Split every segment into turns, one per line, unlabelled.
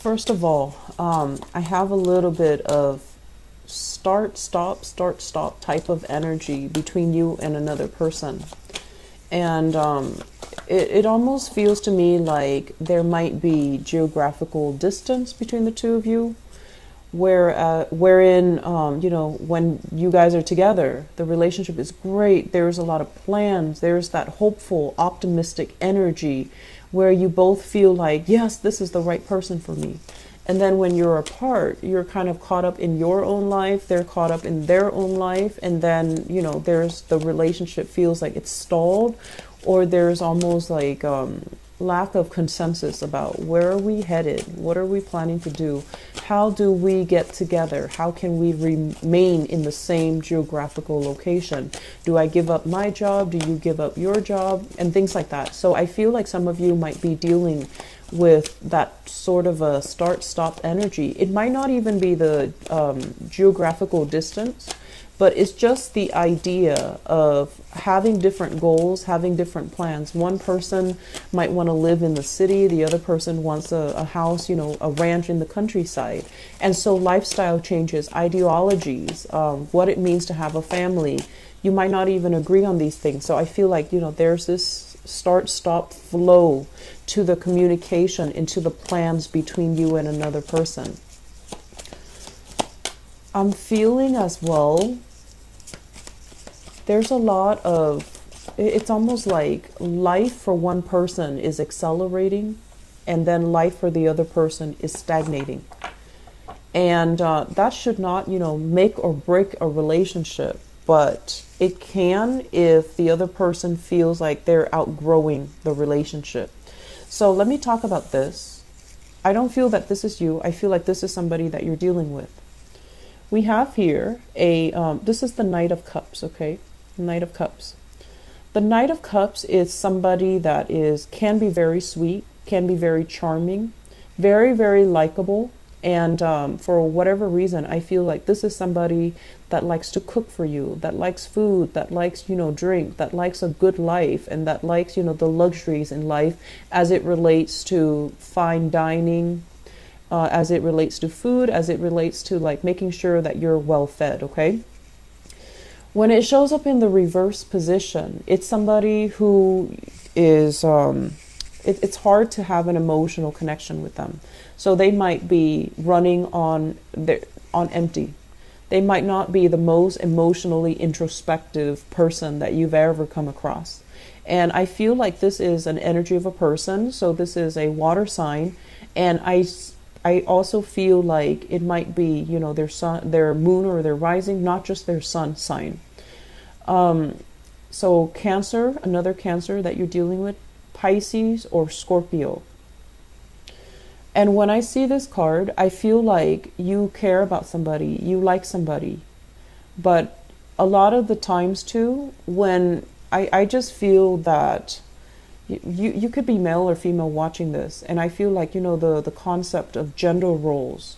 First of all, I have a little bit of start, stop type of energy between you and another person. And it almost feels to me like there might be geographical distance between the two of you, wherein, when you guys are together, the relationship is great. There's a lot of plans. There's that hopeful, optimistic energy where you both feel like, yes, this is the right person for me. And then when you're apart, you're kind of caught up in your own life, they're caught up in their own life, and then, there's the relationship feels like it's stalled, or there's almost like lack of consensus about where are we headed, what are we planning to do, how do we get together, how can we remain in the same geographical location, do I give up my job, do you give up your job, and things like that. So I feel like some of you might be dealing with that sort of a start-stop energy. It might not even be the geographical distance, but it's just the idea of having different goals, having different plans. One person might want to live in the city, the other person wants a house, a ranch in the countryside. And so lifestyle changes, ideologies, what it means to have a family, you might not even agree on these things. So I feel like, there's this start-stop flow to the communication, into the plans between you and another person. I'm feeling as well, there's a lot of, it's almost like life for one person is accelerating and then life for the other person is stagnating. And that should not, make or break a relationship, but it can if the other person feels like they're outgrowing the relationship. So let me talk about this. I don't feel that this is you. I feel like this is somebody that you're dealing with. We have here this is the Knight of Cups, okay? Knight of Cups. The Knight of Cups is somebody that can be very sweet, can be very charming, very, very likable. And for whatever reason, I feel like this is somebody that likes to cook for you, that likes food, that likes, drink, that likes a good life, and that likes, the luxuries in life as it relates to fine dining, as it relates to food, as it relates to like making sure that you're well fed, okay? When it shows up in the reverse position, it's somebody who is, it's hard to have an emotional connection with them. So they might be running on empty. They might not be the most emotionally introspective person that you've ever come across. And I feel like this is an energy of a person. So this is a water sign. And I also feel like it might be, their sun, their moon or their rising, not just their sun sign. So Cancer, another Cancer that you're dealing with, Pisces or Scorpio. And when I see this card, I feel like you care about somebody, you like somebody. But a lot of the times too, when I just feel that you could be male or female watching this, and I feel like, the concept of gender roles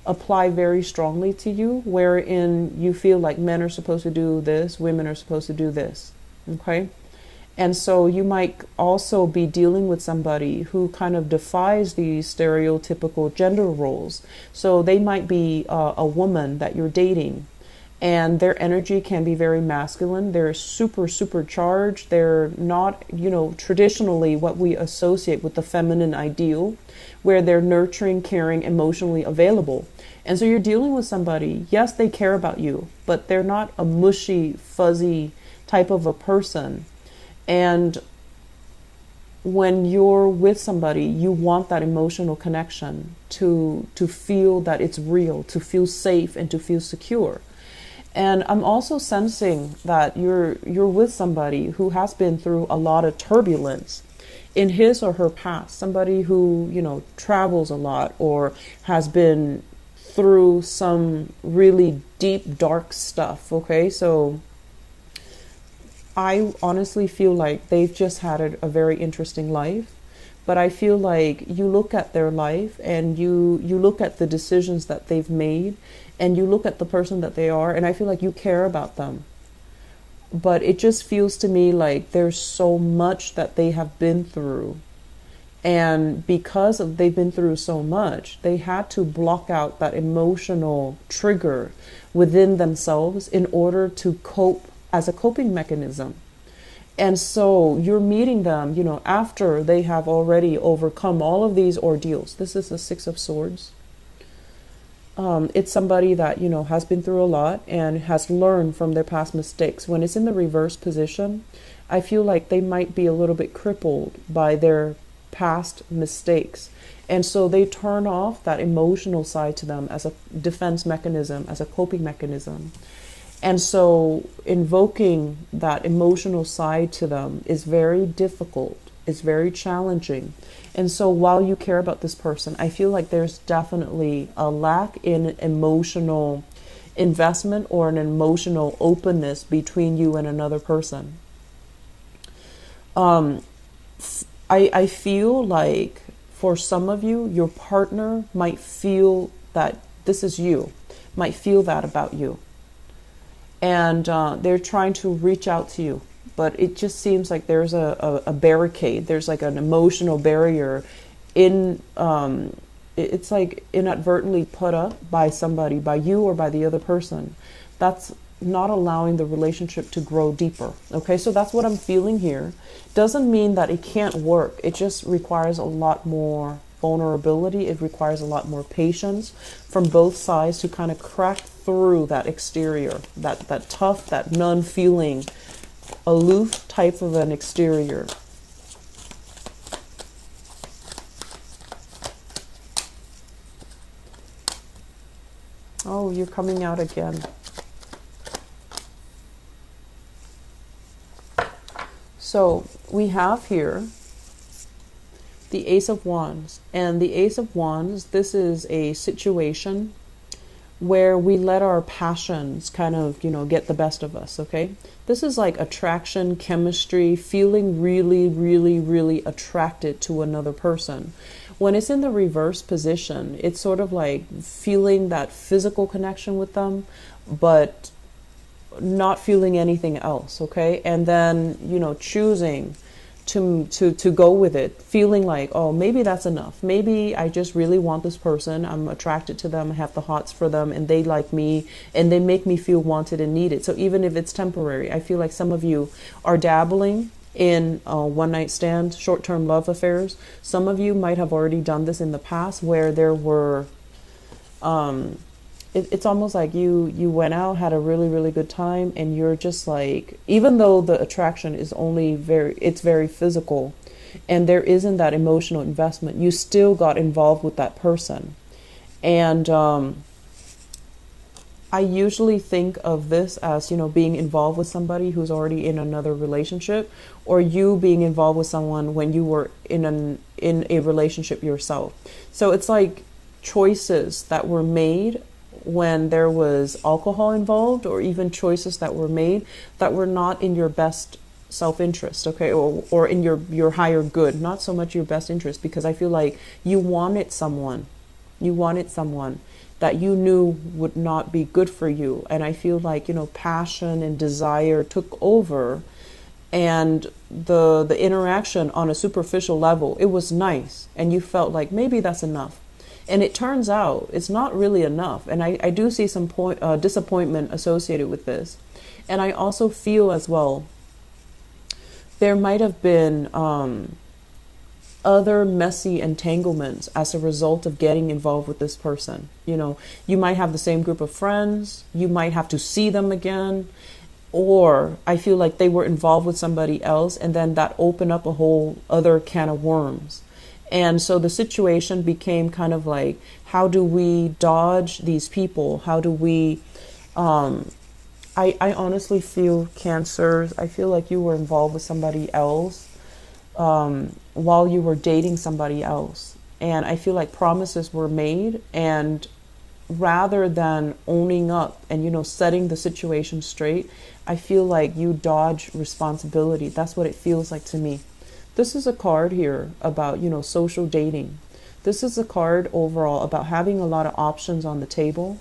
apply very strongly to you, wherein you feel like men are supposed to do this, women are supposed to do this, okay? And so you might also be dealing with somebody who kind of defies these stereotypical gender roles. So they might be a woman that you're dating, and their energy can be very masculine. They're super, super charged. They're not, traditionally what we associate with the feminine ideal, where they're nurturing, caring, emotionally available. And so you're dealing with somebody, yes, they care about you, but they're not a mushy, fuzzy type of a person. And when you're with somebody, you want that emotional connection to feel that it's real, to feel safe and to feel secure. And I'm also sensing that you're with somebody who has been through a lot of turbulence in his or her past, somebody who, travels a lot or has been through some really deep, dark stuff, okay? So I honestly feel like they've just had a very interesting life, but I feel like you look at their life and you look at the decisions that they've made and you look at the person that they are, and I feel like you care about them. But it just feels to me like there's so much that they have been through, And because they've been through so much, they had to block out that emotional trigger within themselves in order to cope as a coping mechanism. And so you're meeting them, after they have already overcome all of these ordeals. This is the Six of Swords. It's somebody that, has been through a lot and has learned from their past mistakes. When it's in the reverse position, I feel like they might be a little bit crippled by their past mistakes. And so they turn off that emotional side to them as a defense mechanism, as a coping mechanism. And so invoking that emotional side to them is very difficult. It's very challenging. And so while you care about this person, I feel like there's definitely a lack in emotional investment or an emotional openness between you and another person. I feel like for some of you, your partner might feel that this is you, might feel that about you. And they're trying to reach out to you. But it just seems like there's a barricade. There's like an emotional barrier it's like inadvertently put up by somebody, by you or by the other person. That's not allowing the relationship to grow deeper. Okay, so that's what I'm feeling here. Doesn't mean that it can't work. It just requires a lot more vulnerability. It requires a lot more patience from both sides to kind of crack through that exterior, that tough, that non-feeling, aloof type of an exterior. Oh, you're coming out again. So we have here the Ace of Wands. And the Ace of Wands, this is a situation where we let our passions kind of, get the best of us, okay? This is like attraction, chemistry, feeling really, really, really attracted to another person. When it's in the reverse position, it's sort of like feeling that physical connection with them, but not feeling anything else, okay? And then, choosing to go with it, feeling like, oh, maybe that's enough. Maybe I just really want this person. I'm attracted to them. I have the hots for them and they like me and they make me feel wanted and needed. So even if it's temporary, I feel like some of you are dabbling in one night stand, short-term love affairs. Some of you might have already done this in the past where there were, it's almost like you went out, had a really, really good time, and you're just like, even though the attraction is it's very physical and there isn't that emotional investment, you still got involved with that person. And I usually think of this as, being involved with somebody who's already in another relationship, or you being involved with someone when you were in a relationship yourself. So it's like choices that were made when there was alcohol involved, or even choices that were made that were not in your best self-interest, okay, or in your higher good, not so much your best interest, because I feel like you wanted someone that you knew would not be good for you. And I feel like, passion and desire took over, and the interaction on a superficial level, it was nice, and you felt like maybe that's enough. And it turns out it's not really enough. And I do see some disappointment associated with this. And I also feel as well, there might have been other messy entanglements as a result of getting involved with this person. You might have the same group of friends, you might have to see them again, or I feel like they were involved with somebody else, and then that opened up a whole other can of worms. And so the situation became kind of like, how do we dodge these people? How do we, I honestly feel, Cancer, I feel like you were involved with somebody else while you were dating somebody else. And I feel like promises were made, and rather than owning up and, setting the situation straight, I feel like you dodge responsibility. That's what it feels like to me. This is a card here about, social dating. This is a card overall about having a lot of options on the table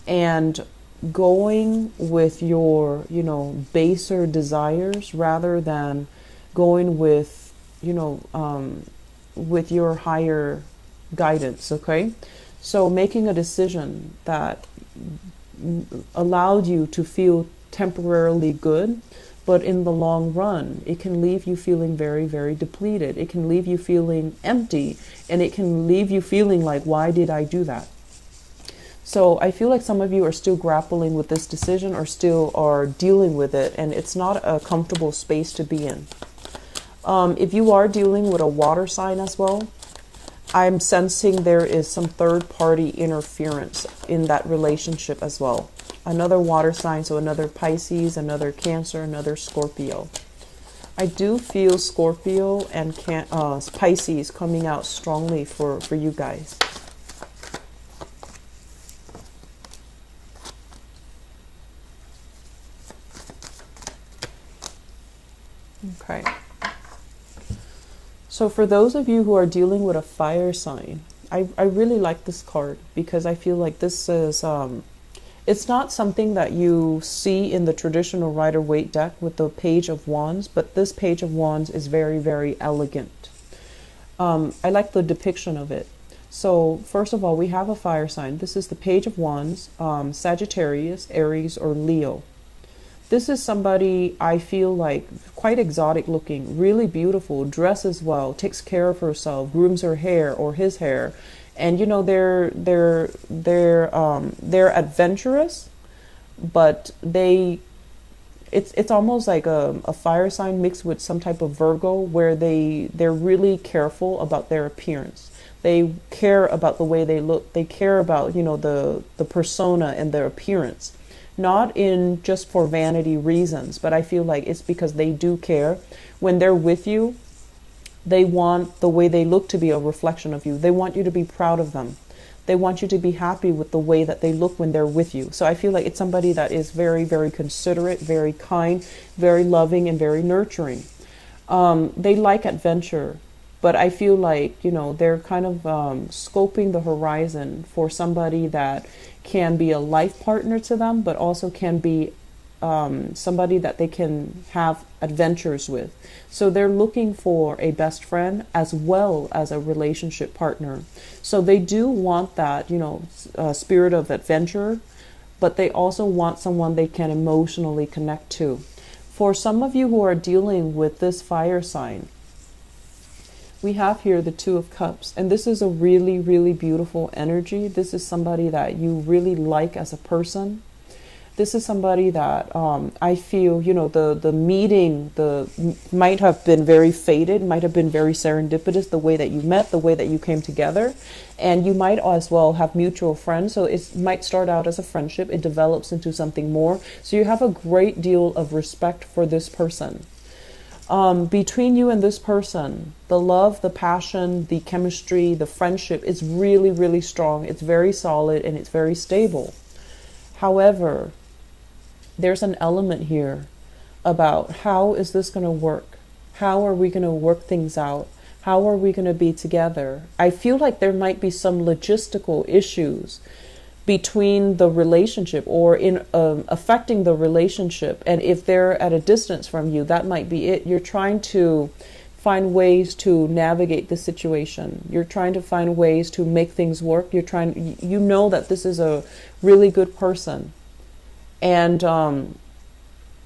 and going with your, baser desires rather than going with, with your higher guidance, okay? So making a decision that allowed you to feel temporarily good, but in the long run, it can leave you feeling very, very depleted. It can leave you feeling empty, and it can leave you feeling like, why did I do that? So I feel like some of you are still grappling with this decision or still are dealing with it, and it's not a comfortable space to be in. If you are dealing with a water sign as well, I'm sensing there is some third-party interference in that relationship as well. Another water sign, so another Pisces, another Cancer, another Scorpio. I do feel Scorpio and Pisces coming out strongly for you guys. Okay. So for those of you who are dealing with a fire sign, I really like this card because I feel like this is, it's not something that you see in the traditional Rider-Waite deck with the Page of Wands, but this Page of Wands is very, very elegant. I like the depiction of it. So first of all, we have a fire sign. This is the Page of Wands, Sagittarius, Aries, or Leo. This is somebody I feel like quite exotic looking, really beautiful, dresses well, takes care of herself, grooms her hair or his hair, and you know they're adventurous, but it's almost like a fire sign mixed with some type of Virgo, where they're really careful about their appearance. They care about the way they look. They care about, you know, the persona and their appearance. Not in just for vanity reasons, but I feel like it's because they do care. When they're with you, they want the way they look to be a reflection of you. They want you to be proud of them. They want you to be happy with the way that they look when they're with you. So I feel like it's somebody that is very, very considerate, very kind, very loving, and very nurturing. They like adventure, but I feel like, you know, they're kind of scoping the horizon for somebody that can be a life partner to them, but also can be somebody that they can have adventures with. So they're looking for a best friend as well as a relationship partner. So they do want that, you know, spirit of adventure, but they also want someone they can emotionally connect to. For some of you who are dealing with this fire sign, we have here the Two of Cups, and this is a really, really beautiful energy. This is somebody that you really like as a person. This is somebody that I feel, you know, the meeting might have been very fated, might have been very serendipitous, the way that you met, the way that you came together, and you might as well have mutual friends. So it might start out as a friendship, it develops into something more. So you have a great deal of respect for this person. Between you and this person, the love, the passion, the chemistry, the friendship is really, really strong. It's very solid and it's very stable. However, there's an element here about how is this going to work? How are we going to work things out? How are we going to be together? I feel like there might be some logistical issues between the relationship or in affecting the relationship. And if they're at a distance from you, that might be it. You're trying to find ways to navigate the situation. You're trying to find ways to make things work. You know that this is a really good person. And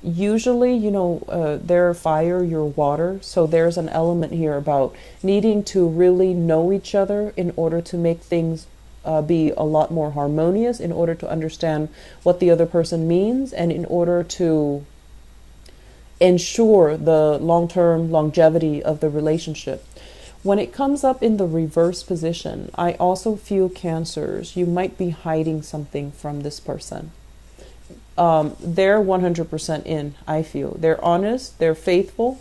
usually, you know, they're fire, you're water. So there's an element here about needing to really know each other in order to make things be a lot more harmonious, in order to understand what the other person means, and in order to ensure the long-term longevity of the relationship. When it comes up in the reverse position, I also feel Cancers, you might be hiding something from this person. They're 100% in, I feel. They're honest, they're faithful,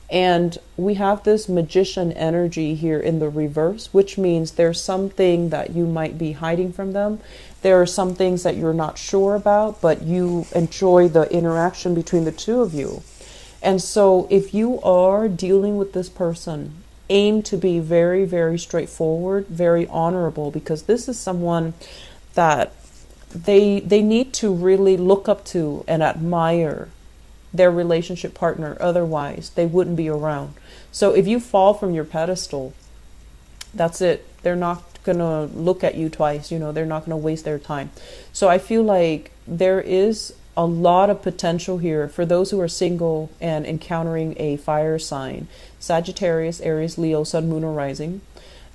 and we have this magician energy here in the reverse, which means there's something that you might be hiding from them. There are some things that you're not sure about, but you enjoy the interaction between the two of you. And so if you are dealing with this person, aim to be very, very straightforward, very honorable, because this is someone that they need to really look up to and admire their relationship partner. Otherwise, they wouldn't be around. So if you fall from your pedestal, That's it. They're not gonna look at you twice. They're not gonna waste their time. So I feel like there is a lot of potential here for those who are single and encountering a fire sign: Sagittarius, Aries, Leo, Sun, Moon, or Rising.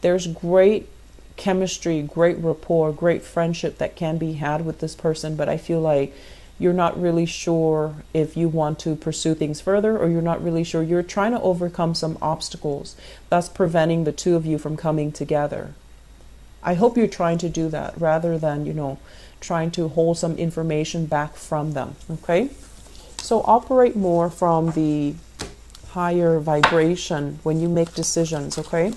There's great chemistry, great rapport, great friendship that can be had with this person, but I feel like you're not really sure if you want to pursue things further, or you're not really sure. You're trying to overcome some obstacles that's preventing the two of you from coming together. I hope you're trying to do that rather than, trying to hold some information back from them. Okay? So operate more from the higher vibration when you make decisions. Okay?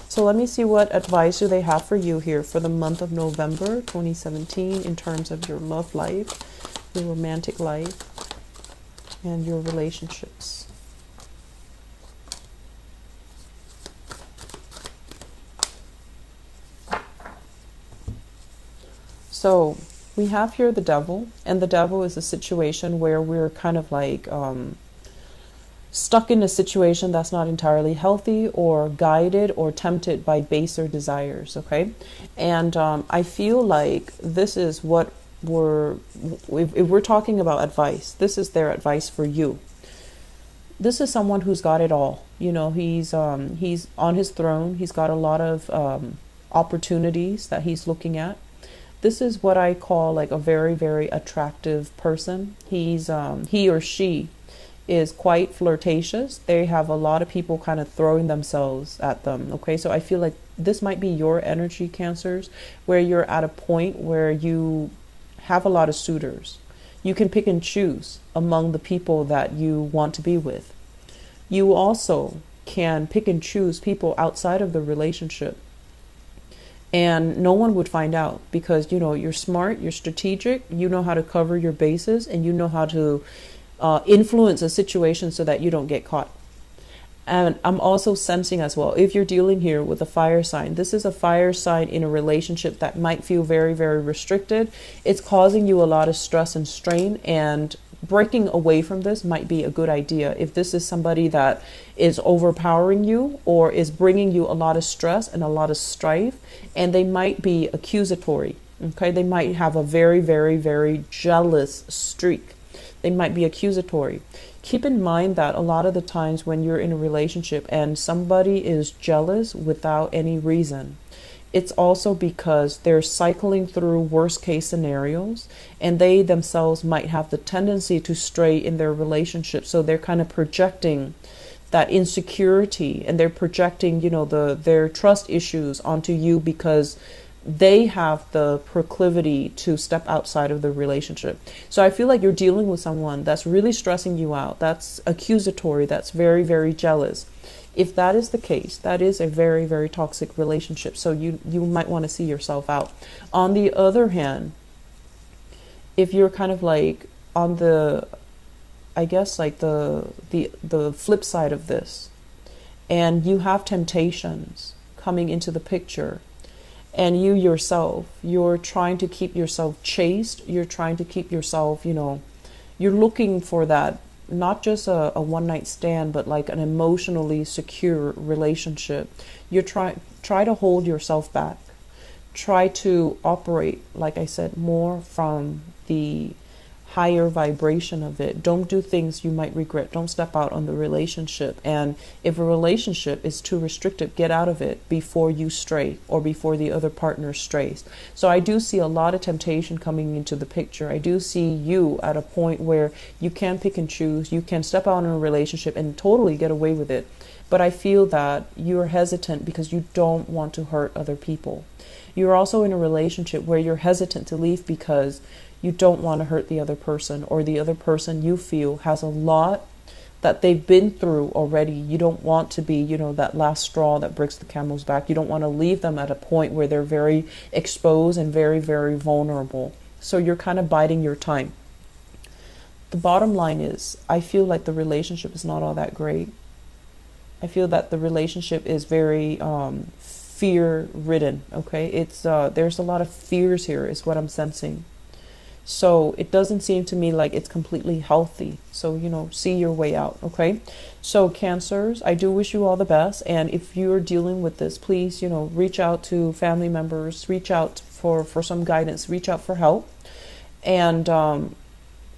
So let me see what advice do they have for you here for the month of November 2017 in terms of your love life, your romantic life, and your relationships. So we have here the devil, and the devil is a situation where we're kind of like stuck in a situation that's not entirely healthy, or guided or tempted by baser desires. Okay, and I feel like this is what if we're talking about advice, this is their advice for you. This is someone who's got it all. He's on his throne. He's got a lot of opportunities that he's looking at. This is what I call like a very, very attractive person. He or she is quite flirtatious. They have a lot of people kind of throwing themselves at them. Okay, so I feel like this might be your energy, Cancers, where you're at a point where you have a lot of suitors. You can pick and choose among the people that you want to be with. You also can pick and choose people outside of the relationship, and no one would find out, because you're smart, you're strategic, you know how to cover your bases, and you know how to influence a situation so that you don't get caught. And I'm also sensing as well, if you're dealing here with a fire sign, this is a fire sign in a relationship that might feel very, very restricted. It's causing you a lot of stress and strain, and breaking away from this might be a good idea. If this is somebody that is overpowering you or is bringing you a lot of stress and a lot of strife, and they might be accusatory. Okay, they might have a very, very, very jealous streak. They might be accusatory. Keep in mind that a lot of the times when you're in a relationship and somebody is jealous without any reason, it's also because they're cycling through worst case scenarios, and they themselves might have the tendency to stray in their relationship. So they're kind of projecting that insecurity, and they're projecting, their trust issues onto you, because they have the proclivity to step outside of the relationship. So I feel like you're dealing with someone that's really stressing you out, that's accusatory, that's very, very jealous. If that is the case, that is a very, very toxic relationship. So you might want to see yourself out. On the other hand, if you're kind of like on the, I guess like the flip side of this, and you have temptations coming into the picture, and you yourself, you're trying to keep yourself chaste, you're trying to keep yourself, you're looking for that, not just a one-night stand, but like an emotionally secure relationship. You try to hold yourself back. Try to operate, like I said, more from the higher vibration of it. Don't do things you might regret. Don't step out on the relationship. And if a relationship is too restrictive, get out of it before you stray, or before the other partner strays. So I do see a lot of temptation coming into the picture. I do see you at a point where you can pick and choose. You can step out in a relationship and totally get away with it. But I feel that you're hesitant because you don't want to hurt other people. You're also in a relationship where you're hesitant to leave because you don't want to hurt the other person, or the other person you feel has a lot that they've been through already. You don't want to be, that last straw that breaks the camel's back. You don't want to leave them at a point where they're very exposed and very, very vulnerable. So you're kind of biding your time. The bottom line is, I feel like the relationship is not all that great. I feel that the relationship is very fear-ridden. Okay, it's there's a lot of fears here, is what I'm sensing. So it doesn't seem to me like it's completely healthy. So, see your way out, okay? So, Cancers, I do wish you all the best. And if you're dealing with this, please, reach out to family members, reach out for some guidance, reach out for help. And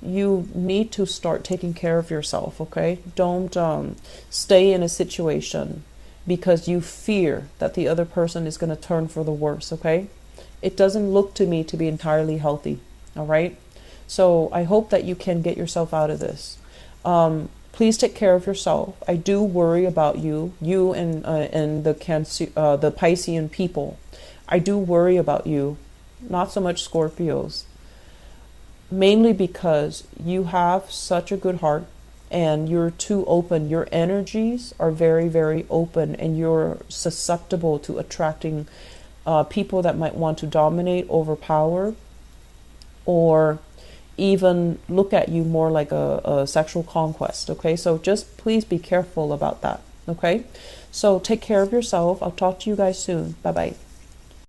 you need to start taking care of yourself, okay? Don't stay in a situation because you fear that the other person is going to turn for the worse, okay? It doesn't look to me to be entirely healthy, all right? So I hope that you can get yourself out of this. Please take care of yourself. I do worry about you and the the Piscean people. I do worry about you, not so much Scorpios, mainly because you have such a good heart and you're too open. Your energies are very, very open, and you're susceptible to attracting people that might want to dominate, overpower, or even look at you more like a sexual conquest. Okay, so just please be careful about that. Okay, so take care of yourself. I'll talk to you guys soon. Bye bye.